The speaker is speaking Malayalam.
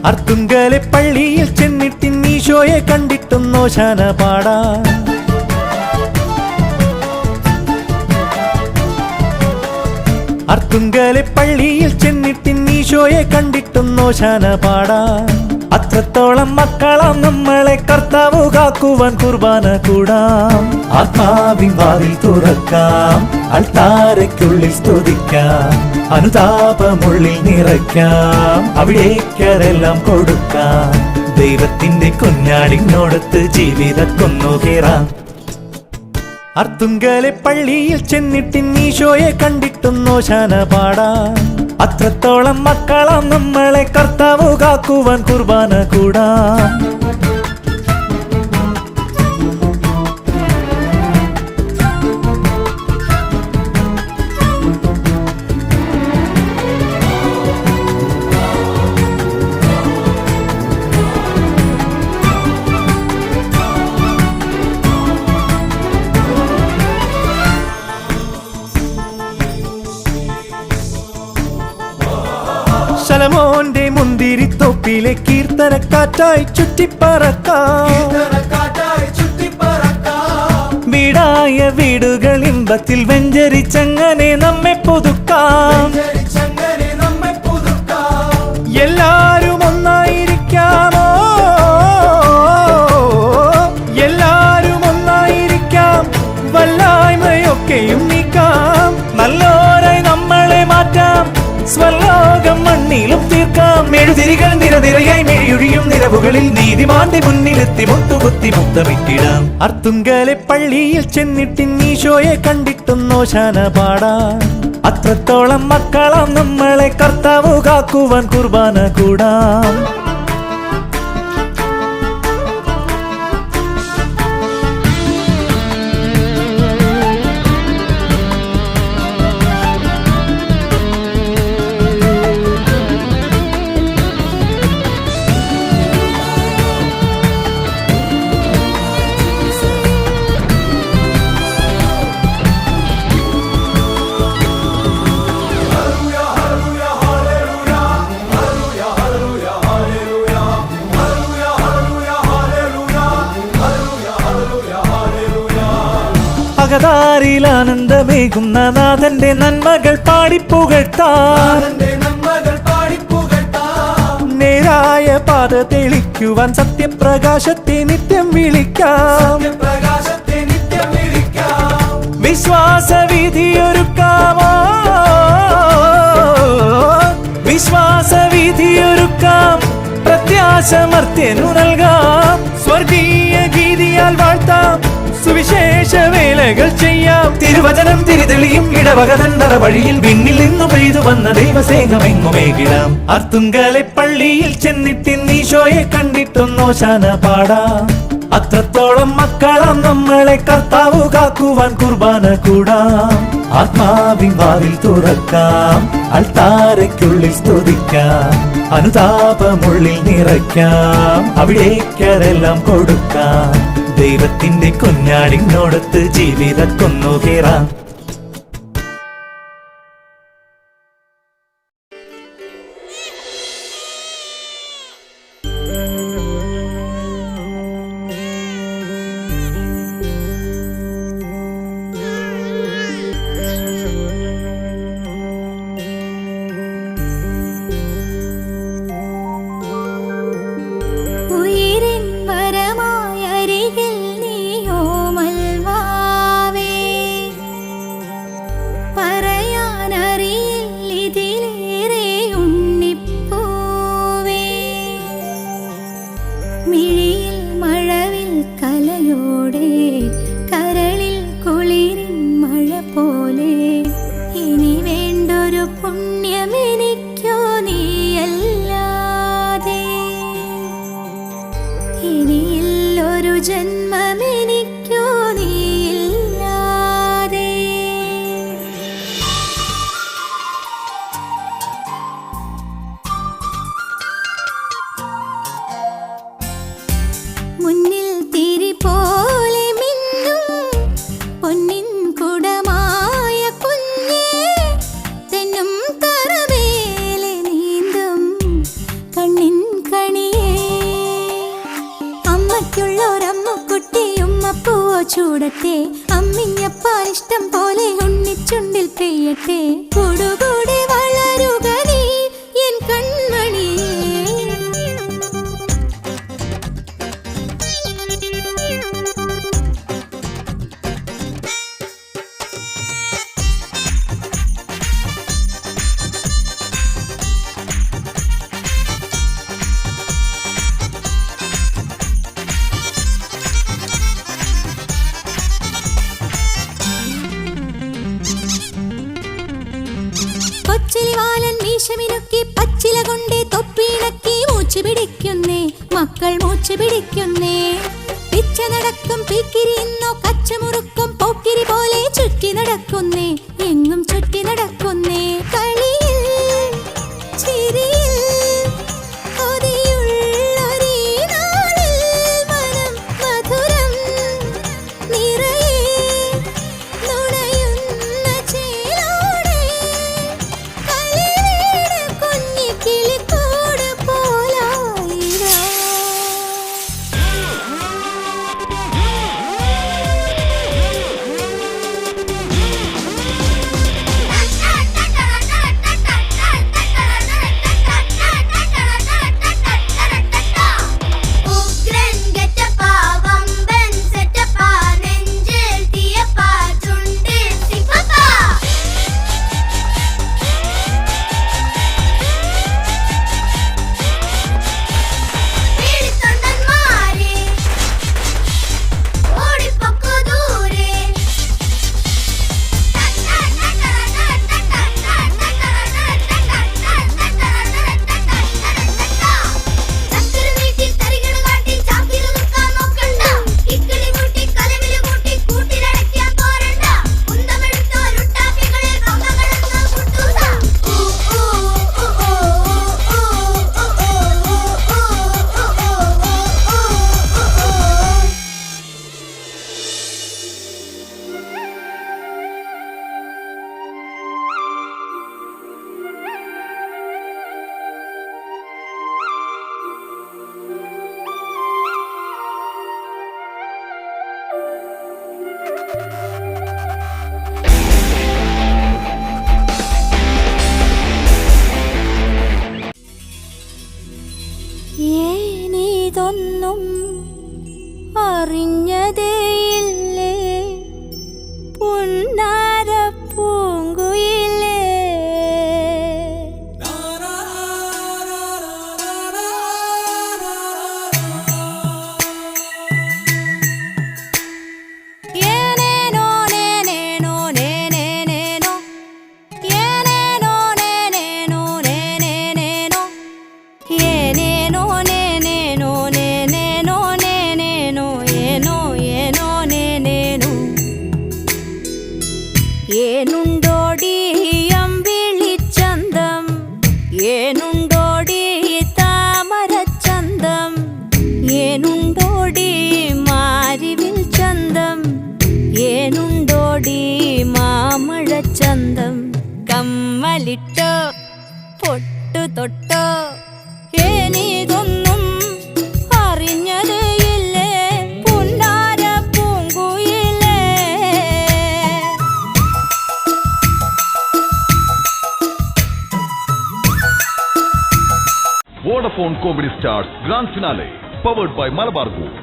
അർത്തുങ്കലെ പള്ളിയിൽ ചെന്നിട്ടിൻ ഈശോയെ കണ്ടിട്ടും നോശാന പാടാം. അർത്തുങ്കലെ പള്ളിയിൽ ചെന്നിട്ടിൻ ഈശോയെ കണ്ടിട്ടും നോശാന പാടാം. അത്രത്തോളം മക്കളാം നമ്മളെ കർത്താവ് കാക്കുവാൻ കുർബാന കൂടാം. ആത്മാവിൻ വാതിൽ തുറക്കാം, അൾത്താരയ്ക്കുള്ളിൽ സ്തുതിക്കാം, അനുതാപമുള്ളിൽ നിറയ്ക്കാം, അവിടേക്കരെല്ലാം കൊടുക്കാം. ദൈവത്തിന്റെ കുഞ്ഞാടിനോടത്ത് ജീവിതക്കൊന്നു കയറാം. അർത്തുങ്കലെ പള്ളിയിൽ ചെന്നിട്ടിൻ ഈശോയെ കണ്ടിട്ടും നോശാന പാടാം. അത്രത്തോളം മക്കളാം നമ്മളെ കർത്താവ് കാക്കുവാൻ കുർബാന കൂടാം. ശലോമോന്റെ മുന്തിരിത്തോപ്പിലെ കീർത്തനക്കാറ്റായി ചുറ്റിപ്പറക്കാം. വീടായ വീടുകൾ ഇമ്പത്തിൽ വെഞ്ചരിച്ചങ്ങനെ നമ്മെ പുതുക്കാം. എല്ലാരും ഒന്നായിരിക്കാമോ, എല്ലാരും ഒന്നായിരിക്കാം, വല്ലായ്മയൊക്കെയും നീക്കാം, നല്ലോരായി നമ്മളെ മാറ്റാം, സ്വർലോകം മണ്ണിലും തീർക്കാം. മെഴുതിരികൾ നിരനിരയായി മെഴിയൊഴിയും നിരവുകളിൽ നീതിമാന്റെ മുന്നിലെത്തി മുത്തുകുത്തി മുത്തമിട്ടിടാം. അർത്തുങ്കലെ പള്ളിയിൽ ചെന്നിട്ടിൻ ഈശോയെ കണ്ടിട്ടും നോശാന പാടാം. അത്രത്തോളം മക്കളാം നമ്മളെ കർത്താവ് കാക്കുവാൻ കുർബാന കൂടാം. അകതാരിൽ ആനന്ദമേകുന്ന നാഥന്റെ നന്മകൾ പാടിപ്പുകഴ്ത്താം. നേരായ പാത തെളിക്കുവാൻ സത്യപ്രകാശത്തെ നിത്യം വിളിക്കാം. വിശ്വാസവിധിയൊരുക്കാമോ, വിശ്വാസവിധിയൊരുക്കാം, പ്രത്യാശമർത്യനു നൽകാം. സ്വർഗീയ ഗീതിയാൽ വാഴ്ത്താം, സുവിശേഷ വേലകൾ ചെയ്യാം. തിരുവചനം തിരിതെളിയും ഇടവകതണ്ടറ വഴിയിൽ വിണ്ണിൽ നിന്നു പെയ്തു വന്ന ദൈവസേനമെങ്ങുമേകിടാം. അർത്തുങ്കലെ പള്ളിയിൽ ചെന്നിട്ടിൻ ഈശോയെ കണ്ടിട്ടും നോശാന പാടാം. അത്രത്തോളം മക്കളാം നമ്മളെ കർത്താവ് കാക്കുവാൻ കുർബാന കൂടാം. ആത്മാവിൻ വാതിൽ തുറക്കാം, അൾത്താരയ്ക്കുള്ളിൽ സ്തുതിക്കാം, അനുതാപമുള്ളിൽ നിറയ്ക്കാം, അവിടേക്കരെല്ലാം കൊടുക്കാം. ദൈവത്തിന്റെ കുഞ്ഞാടിനോടത്ത് ജീവിതക്കൊന്നു കയറാം. പൊന്നിൻ കുടമായ കുഞ്ഞേ തെന്നും തറ കൂടട്ടെ, അമ്മിഞ്ഞപ്പാൽ ഇഷ്ടം പോലെ ഉണ്ണിച്ചുണ്ടിൽ പെയ്യട്ടെ. കൂടുകൂടെ വളരുക നീ എൻ കൺമണി. കൊച്ചിലിവാലൻ മീശമിനുക്കി പച്ചില കൊണ്ടേ തൊപ്പിയിണക്കി മൂച്ചു പിടിക്കുന്നേ, മക്കൾ മൂച്ചു പിടിക്കുന്നേ. പിച്ച നടക്കും പീക്കിരി ഇന്നോ കച്ചമുറുക്കും പോക്കിരി പോലെ ചുറ്റി നടക്കുന്നേ, എങ്ങും ചുറ്റി നടക്കുന്നേ. കളിയിൽ ചിരിയിൽ കൊതിയുള്ളൊരീ നാളിൽ മനം മധുരം നിറയെ നുണയുന്ന ചേലോടെ. ഏനിതൊന്നും അറിഞ്ഞതേയില്ലേ പുന്നാര പൂങ്കുയിലേ. ഏനേനോ നേനേനോ നേനേനേനോ ഏനേനോ നേനേനോ നേനേനേനോ ഏനേനോ നേനേനോ നേനേനോ നേനേനോ ഏനോ ഏനോ നേനേനോ. ഏനുണ്ടോടി അമ്പിളിച്ചന്തം, ഏനുണ്ടോടി താമരച്ചന്തം, ഏനുണ്ടോടി മാരിവിൽ ചന്തം, ഏനുണ്ടോടി മാമഴച്ചന്തം. കമ്മലിട്ടോ പൊട്ടു തൊട്ടോ ഏനിതൊന്നും അറിഞ്ഞതേയില്ലേ പുന്നാര പൂങ്കുയിലേ. Vodafone Comedy Stars Grand Finale, powered by Malabar Gold.